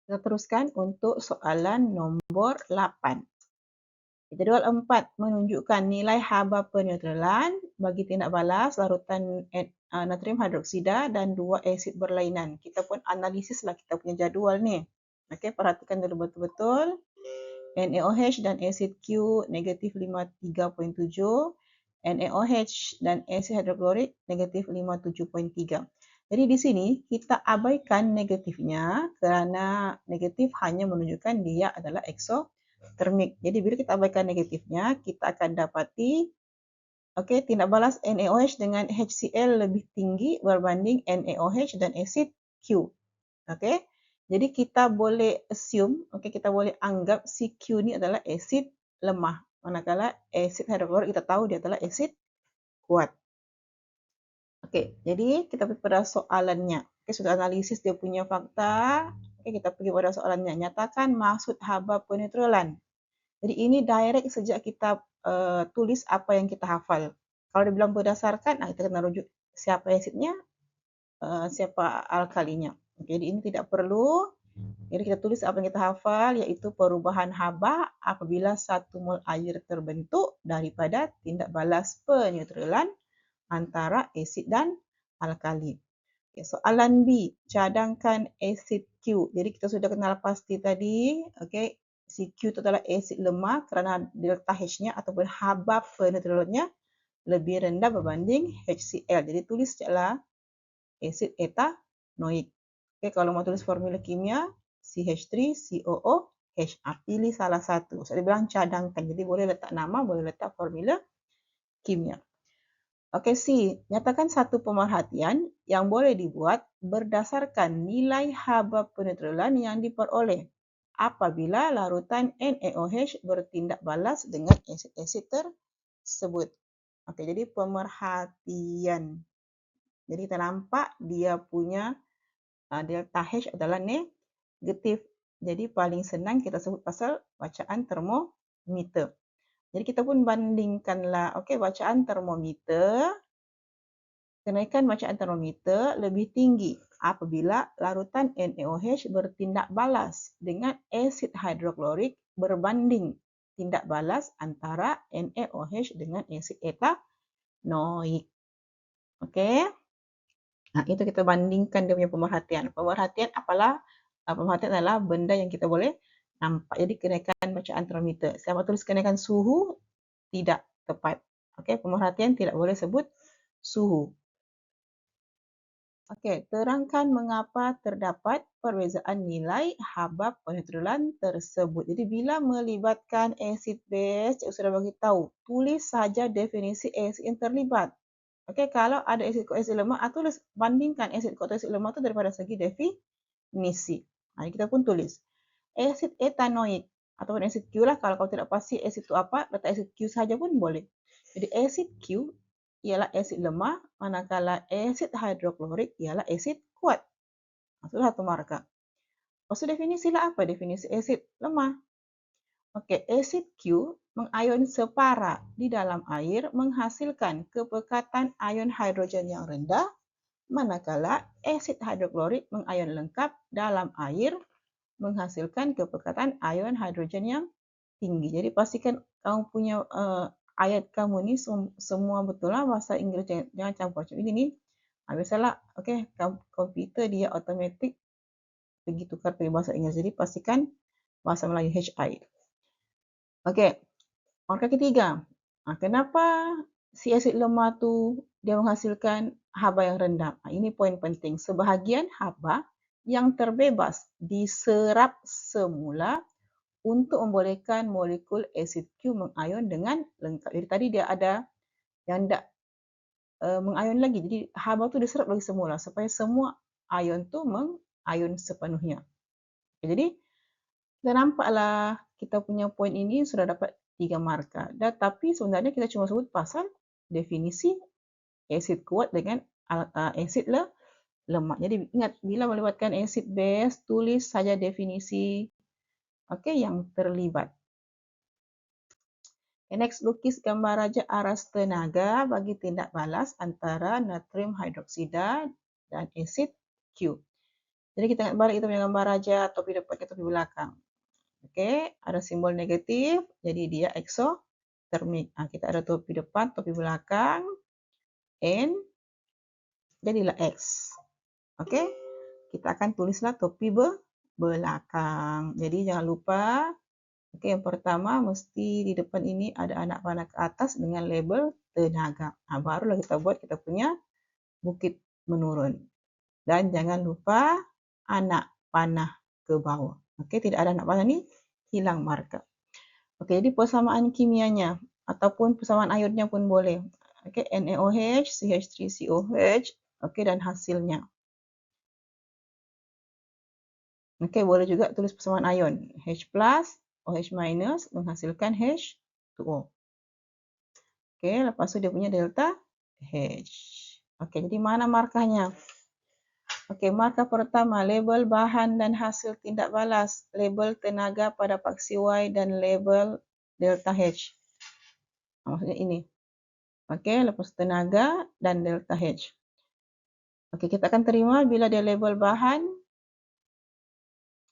Kita teruskan untuk soalan nombor 8. Jadual 4 menunjukkan nilai haba peneutralan bagi tindak balas larutan natrium hidroksida dan dua asid berlainan. Kita pun analisislah kita punya jadual ni. Okey, perhatikan dulu betul-betul. NaOH dan asid Q negatif 53.7, NaOH dan asid hidroklorik negatif 57.3. Jadi di sini kita abaikan negatifnya kerana negatif hanya menunjukkan dia adalah eksotermik. Jadi bila kita abaikan negatifnya, kita akan dapati tindak balas NaOH dengan HCl lebih tinggi berbanding NaOH dan asid Q. Okey. Jadi kita boleh assume, kita boleh anggap si Q ni adalah asid lemah. Manakala asid hidroklorik kita tahu dia adalah asid kuat. Okey, jadi kita pergi pada soalannya. Sudah analisis dia punya fakta. Kita pergi pada soalannya. Nyatakan maksud haba peneutralan. Jadi ini direct sejak kita tulis apa yang kita hafal. Kalau dia bilang berdasarkan, kita kena rujuk siapa asidnya, siapa alkalinya. Jadi ini tidak perlu. Jadi kita tulis apa yang kita hafal, iaitu perubahan haba apabila 1 mol air terbentuk daripada tindak balas peneutralan antara asid dan alkali. Soalan B, cadangkan asid Q. Jadi kita sudah kenal pasti tadi, si Q itu adalah asid lemah kerana delta H-nya ataupun haba peneutralannya lebih rendah berbanding HCl. Jadi tulis sajalah asid etanoik. Kalau mau tulis formula kimia, CH3COOH. Pilih salah satu. Saya bilang cadangkan. Jadi boleh letak nama, boleh letak formula kimia. C. Nyatakan satu pemerhatian yang boleh dibuat berdasarkan nilai haba peneutralan yang diperoleh apabila larutan NaOH bertindak balas dengan asid-asid tersebut. Jadi pemerhatian. Jadi kita nampak dia punya delta H adalah negatif. Jadi paling senang kita sebut pasal bacaan termometer. Jadi kita pun bandingkanlah, bacaan termometer, kenaikan bacaan termometer lebih tinggi apabila larutan NaOH bertindak balas dengan asid hidroklorik berbanding tindak balas antara NaOH dengan asid etanoik. Itu kita bandingkan dia punya pemerhatian. Pemerhatian adalah benda yang kita boleh nampak. Jadi kenaikan bacaan termometer. Siapa tulis kenaikan suhu? Tidak tepat. Pemerhatian tidak boleh sebut suhu. Terangkan mengapa terdapat perbezaan nilai haba peneutralan tersebut. Jadi bila melibatkan asid base, saya sudah bagi tahu, tulis saja definisi asid yang terlibat. Kalau ada asid kuat asid lemah, tulis bandingkan asid kuat asid lemah itu daripada segi definisi. Kita pun tulis asid etanoik ataupun asid Q lah. Kalau kau tidak pasti asid itu apa, letak asid Q saja pun boleh. Jadi asid Q ialah asid lemah, manakala asid hidroklorik ialah asid kuat. Itulah satu markah. Maksud definisi lah apa? Definisi asid lemah. Asid Q mengion separa di dalam air menghasilkan kepekatan ion hidrogen yang rendah, manakala asid hidroklorik mengion lengkap dalam air menghasilkan kepekatan ion hidrogen yang tinggi. Jadi pastikan kamu punya ayat kamu ni semua betul lah bahasa Inggeris, jangan campur macam ini ni. Biasalah, komputer dia automatik pergi tukar pergi bahasa Inggeris. Jadi pastikan bahasa Melayu HI. Markah ketiga. Kenapa si asid lemah tu dia menghasilkan haba yang rendah? Ini poin penting. Sebahagian haba yang terbebas diserap semula untuk membolehkan molekul asid Q mengion dengan lengkap. Jadi tadi dia ada yang tidak mengion lagi. Jadi haba tu diserap lagi semula supaya semua ion tu mengion sepenuhnya. Jadi kita nampaklah kita punya poin ini sudah dapat 3 markah. Tapi sebenarnya kita cuma sebut pasal definisi asid kuat dengan asid lemah. Jadi ingat, bila melibatkan asid base, tulis saja definisi yang terlibat. Next, lukis gambar raja aras tenaga bagi tindak balas antara natrium hidroksida dan asid Q. Jadi kita ingat balik kita punya gambar raja, topi depan ke topi belakang. Okey, ada simbol negatif, jadi dia eksotermik. Kita ada topi depan, topi belakang, N, jadilah X. Okey, kita akan tulislah topi belakang. Jadi jangan lupa, okey, yang pertama mesti di depan ini ada anak panah ke atas dengan label tenaga. Barulah kita buat kita punya bukit menurun. Dan jangan lupa anak panah ke bawah. Okey, tidak ada anak panah ni, hilang markah. Okey, jadi persamaan kimianya ataupun persamaan ionnya pun boleh. Okey, NaOH, CH3COH, okey, dan hasilnya. Okey, boleh juga tulis persamaan ion. H+, OH- menghasilkan H2O. Okey, lepas tu dia punya delta H. Okey, jadi mana markahnya? Okey, markah pertama, label bahan dan hasil tindak balas, label tenaga pada paksi Y dan label delta H. Maksudnya ini. Okey, lepas tenaga dan delta H. Okey, kita akan terima bila dia label bahan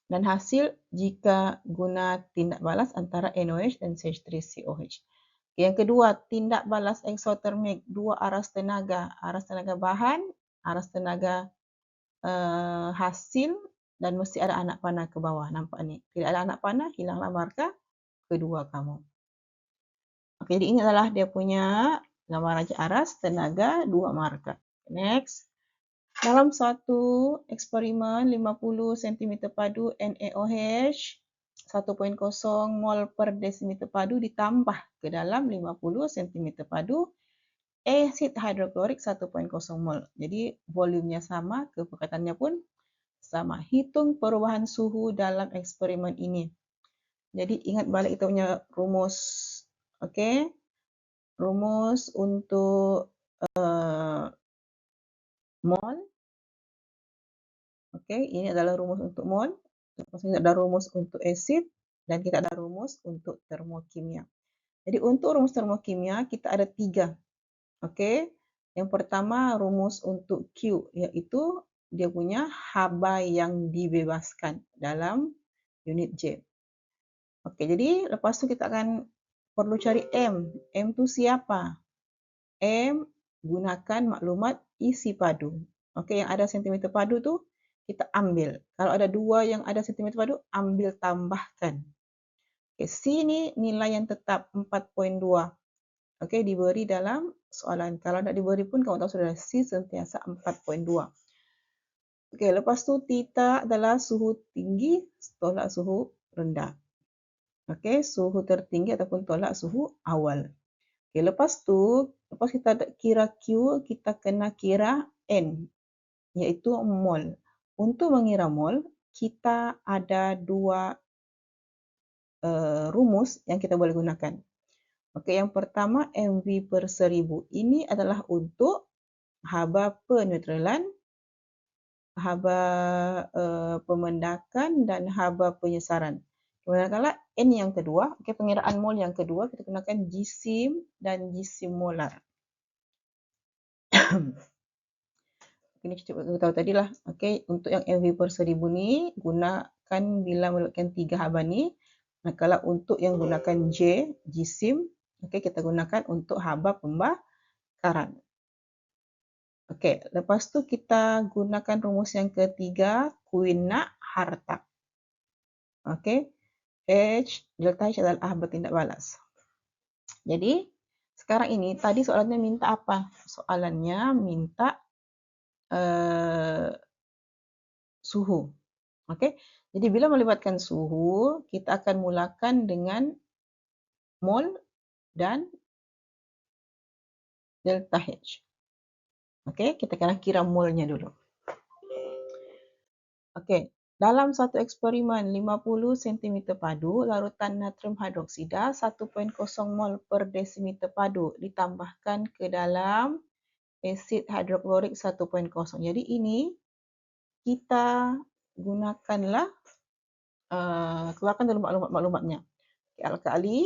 dan hasil jika guna tindak balas antara NOH dan CH3COH. Yang kedua, tindak balas eksotermik, dua aras tenaga bahan, aras tenaga hasil, dan mesti ada anak panah ke bawah. Nampak ni? Tidak ada anak panah, hilanglah markah kedua kamu. Okey, jadi ini adalah dia punya gambar raja aras tenaga 2 markah. Next. Dalam satu eksperimen 50 cm padu NaOH 1.0 mol per desimeter padu ditambah ke dalam 50 cm padu asid hidroklorik 1.0 mol. Jadi volumenya sama, kepekatannya pun sama. Hitung perubahan suhu dalam eksperimen ini. Jadi ingat balik kita punya rumus. Okey. Rumus untuk mol. Okey, ini adalah rumus untuk mol. Lepas kita ada rumus untuk asid dan kita ada rumus untuk termokimia. Jadi untuk rumus termokimia kita ada 3. Okey. Yang pertama rumus untuk Q, iaitu dia punya haba yang dibebaskan dalam unit J. Okey, jadi lepas tu kita akan perlu cari M. M tu siapa? M gunakan maklumat isi padu. Okey, yang ada sentimeter padu tu kita ambil. Kalau ada 2 yang ada sentimeter padu, ambil tambahkan. Okey, C ni nilai yang tetap 4.2. Okey, diberi dalam soalan. Kalau tak diberi pun kamu tahu sudah, C sentiasa 4.2. Okey, lepas tu theta adalah suhu tinggi tolak suhu rendah. Okey, suhu tertinggi ataupun tolak suhu awal. Okey, lepas tu, lepas kita kira Q, kita kena kira N, iaitu mol. Untuk mengira mol, kita ada 2 rumus yang kita boleh gunakan. Okey, yang pertama MV per 1000. Ini adalah untuk haba peneutralan, haba pemendakan dan haba penyesaran. Manakala N yang kedua, okey, pengiraan mol yang kedua, kita gunakan jisim dan jisim molar. Ini kita tahu tadilah. Okey, untuk yang MV per 1000 ni, gunakan bila melibatkan 3 haba ni. Manakala untuk yang gunakan J, jisim, okey, kita gunakan untuk haba pembakaran. Okey, lepas tu kita gunakan rumus yang ketiga, Kuehne-Hartak. Okey, delta H adalah haba tindak balas. Jadi, sekarang ini, tadi soalannya minta apa? Soalannya minta suhu. Okey, jadi bila melibatkan suhu, kita akan mulakan dengan mol dan delta H. Okey, kita akan kira molnya dulu. Okey, dalam satu eksperimen 50 cm padu, larutan natrium hidroksida 1.0 mol per desimeter padu ditambahkan ke dalam asid hidroklorik 1.0. Jadi ini kita gunakanlah keluarkan dulu maklumat-maklumatnya. Alkali.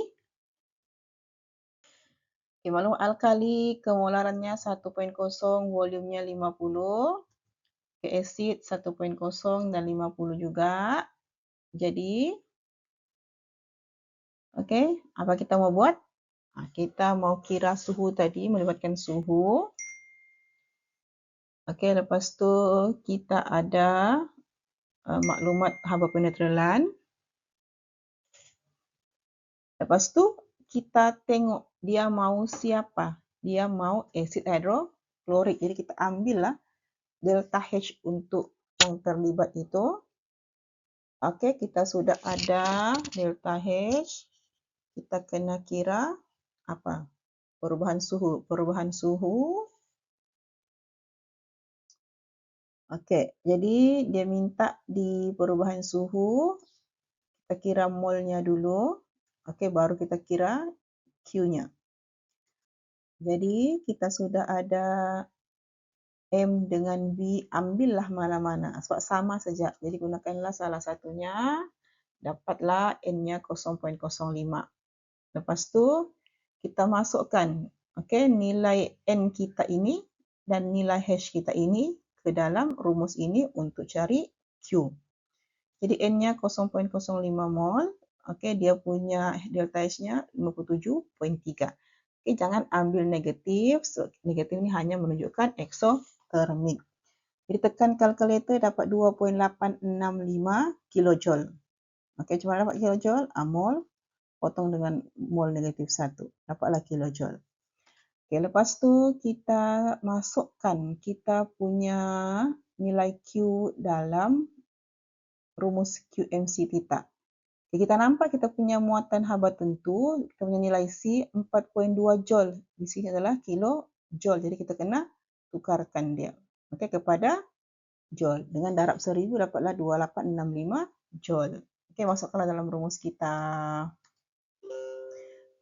Maklumat alkali, kemolarannya 1.0, volumenya 50. Asid 1.0 dan 50 juga. Jadi, okey, apa kita mau buat? Kita mau kira suhu tadi, melibatkan suhu. Okey, lepas tu kita ada maklumat haba penetralan. Lepas tu kita tengok dia mau siapa. Dia mau asid hidroklorik. Jadi kita ambillah delta H untuk yang terlibat itu. Okey, kita sudah ada delta H. Kita kena kira apa? Perubahan suhu. Perubahan suhu. Okey, jadi dia minta di perubahan suhu. Kita kira molnya dulu. Okey, baru kita kira Q-nya. Jadi kita sudah ada M dengan B, ambillah mana-mana sebab sama saja. Jadi gunakanlah salah satunya, dapatlah N-nya 0.05. Lepas tu kita masukkan nilai N kita ini dan nilai H kita ini ke dalam rumus ini untuk cari Q. Jadi N-nya 0.05 mol. Dia punya delta H-nya 57.3. Jangan ambil negatif. So, negatif ini hanya menunjukkan eksotermik. Jadi tekan kalkulator dapat 2.865 kilojoule. Cuma dapat kilojoule, mol potong dengan mol negatif 1. Dapatlah kilojoule. Lepas tu kita masukkan kita punya nilai Q dalam rumus QMC theta. Kita nampak kita punya muatan haba tentu, kita punya nilai C 4.2 joule. Di sini adalah kilojoule. Jadi kita kena tukarkan dia. Kepada joule. Dengan darab 1000 dapatlah 2865 joule. Masukkanlah dalam rumus kita.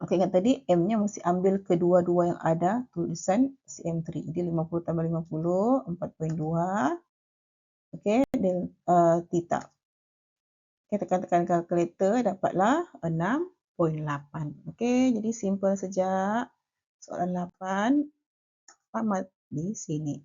Ingat tadi M-nya mesti ambil kedua-dua yang ada tulisan CM3. Jadi 50 tambah 50, 4.2. Theta. Tekan-tekan kalkulator dapatlah 6.8. Jadi simple saja. Soalan 8 tamat di sini.